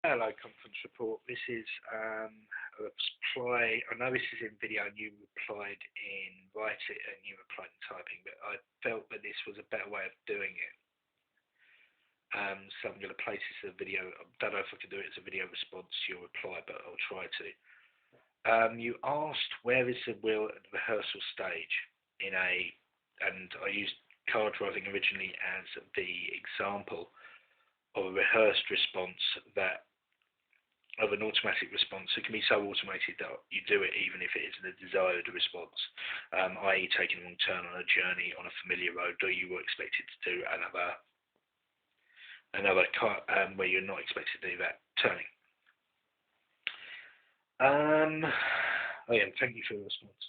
Hello, conference report. This is a reply. I know this is in video and you replied in writing and you replied in typing, but I felt that this was a better way of doing it. So I'm going to place this as a video. I don't know if I can do it as a video response to your reply, but I'll try to. You asked where is the will at the rehearsal stage and I used car driving originally as the example of a rehearsed response that of an automatic response. It can be so automated that you do it even if it isn't a desired response, i.e. taking a wrong turn on a journey on a familiar road, or you were expected to do another car where you're not expected to do that turning. Oh yeah, thank you for the response.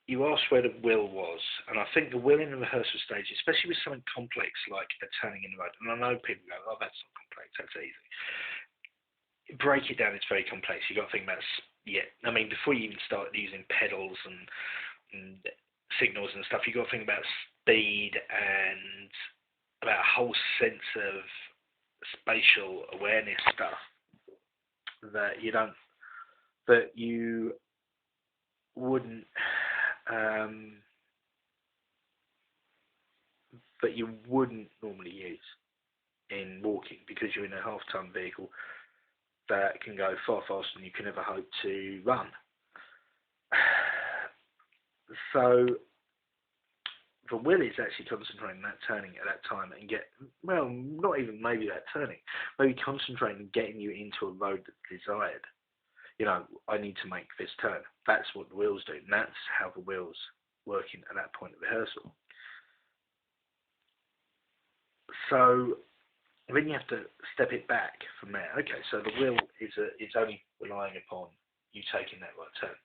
You asked where the will was, and I think the will in the rehearsal stage, especially with something complex like a turning in the road, and I know people go, oh, that's not complex, that's easy. Break it down, it's very complex. You've got to think about, I mean, before you even start using pedals and signals and stuff, you've got to think about speed and about a whole sense of spatial awareness stuff that you wouldn't that you wouldn't normally use in walking, because you're in a half-ton vehicle that can go far faster than you can ever hope to run. So the will is actually concentrating that turning at that time and not even maybe that turning, maybe concentrating and getting you into a road that's desired. I need to make this turn. That's what the wheels do, and that's how the wheels working at that point of rehearsal. So then you have to step it back from there. Okay, so the will is only relying upon you taking that right turn.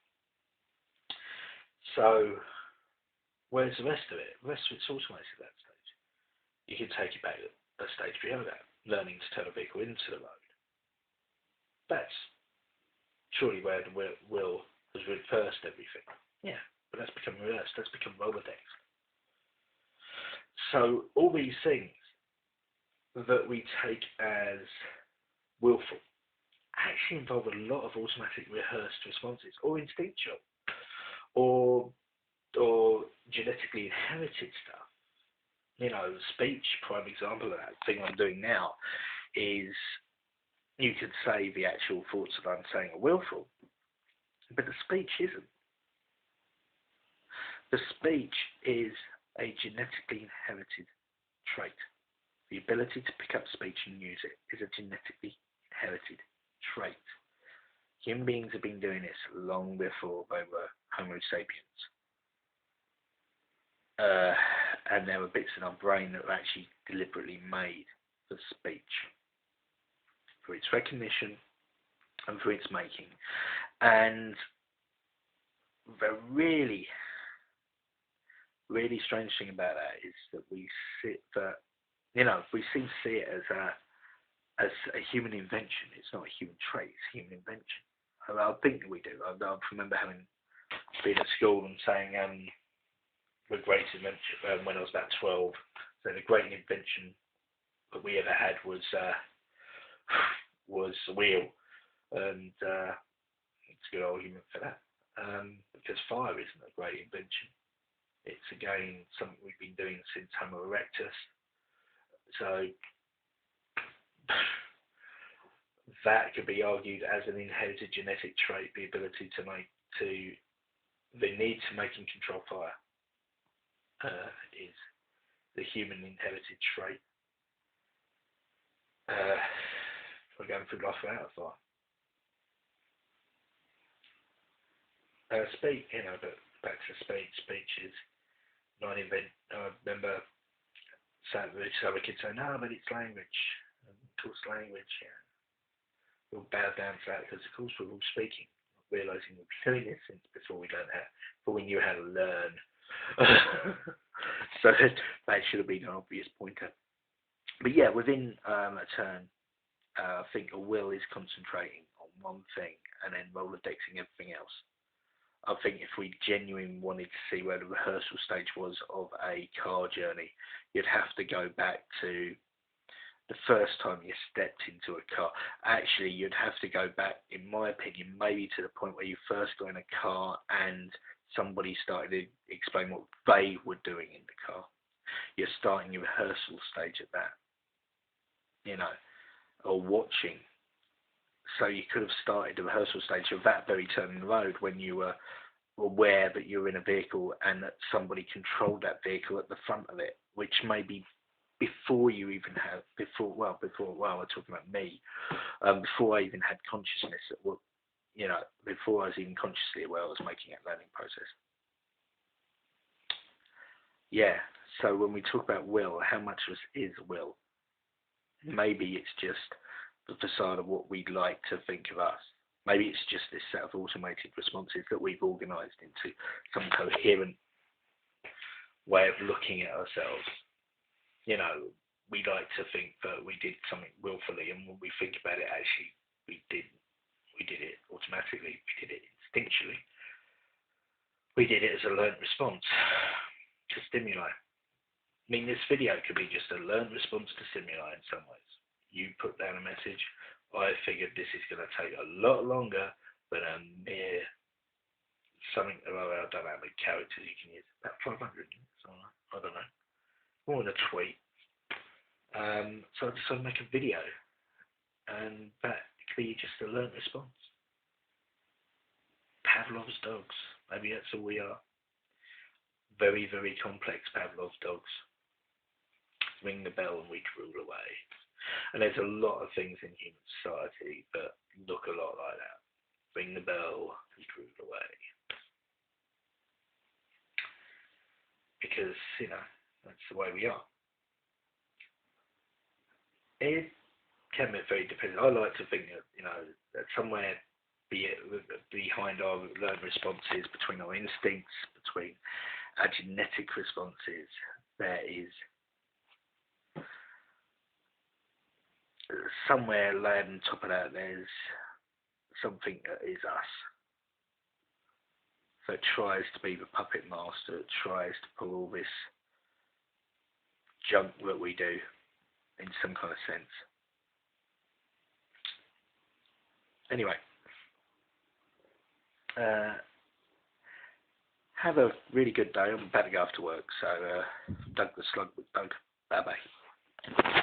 So where's the rest of it? The rest of it's automated at that stage. You can take it back a stage beyond that, learning to turn a vehicle into the road. That's surely where the will has reversed everything. Yeah, but that's become reversed. That's become Rolodex. So all these things that we take as willful actually involve a lot of automatic rehearsed responses, or instinctual, or genetically inherited stuff. Speech, prime example of that thing I'm doing now, is you could say the actual thoughts that I'm saying are willful, but the speech isn't. The speech is a genetically inherited trait. The ability to pick up speech and use it is a genetically inherited trait. Human beings have been doing this long before they were Homo sapiens. And there were bits in our brain that were actually deliberately made for speech, for its recognition and for its making. And the really, really strange thing about that is that we seem to see it as a human invention. It's not a human trait, it's a human invention. I think that we do. I remember being at school and saying the greatest invention when I was about 12. So the great invention that we ever had was the wheel, and it's a good argument for that, because fire isn't a great invention. It's again something we've been doing since Homo erectus. So that could be argued as an inherited genetic trait, the ability the need to make and control fire is the human inherited trait. We're going through life without a fire. Speech, but back to speech. Speech is not invent. I remember some other kids saying, "No, but it's language. Of course, language. Yeah, we'll bow down to that because, of course, we're all speaking, not realizing we've been doing this since before we learned how, before we knew how to learn." So that should have been an obvious pointer. But yeah, within a turn, I think a will is concentrating on one thing and then Rolodexing everything else. I think if we genuinely wanted to see where the rehearsal stage was of a car journey, you'd have to go back to the first time you stepped into a car. Actually, you'd have to go back, in my opinion, maybe to the point where you first got in a car and somebody started to explain what they were doing in the car. You're starting your rehearsal stage at that, you know, or watching. So you could have started the rehearsal stage of that very turn in the road when you were aware that you were in a vehicle and that somebody controlled that vehicle at the front of it, which may be before you even have, we're talking about me, before I even had consciousness, you know, before I was even consciously aware I was making that learning process. Yeah, so when we talk about will, how much of us is will? Maybe it's just the facade of what we'd like to think of us. Maybe it's just this set of automated responses that we've organised into some coherent way of looking at ourselves. You know, we like to think that we did something willfully, and when we think about it, actually, we did it automatically. We did it instinctually. We did it as a learned response to stimuli. I mean, this video could be just a learned response to stimuli in some ways. You put down a message. I figured this is going to take a lot longer than a mere something or other. I don't know how many characters you can use. About 500. I don't know. More than a tweet. So I decided to make a video, and that could be just a learned response. Pavlov's dogs. Maybe that's all we are. Very, very complex Pavlov's dogs. Ring the bell and we drool away. And there's a lot of things in human society that look a lot like that. Ring the bell and drool away. Because, you know, that's the way we are. It can be very dependent. I like to think that, you know, that somewhere behind our learned responses, between our instincts, between our genetic responses, there is somewhere laid on top of that, there's something that is us. So it tries to be the puppet master, it tries to pull all this junk that we do in some kind of sense. Anyway, have a really good day. I'm about to go off to work, so Doug the Slug with Doug. Bye bye.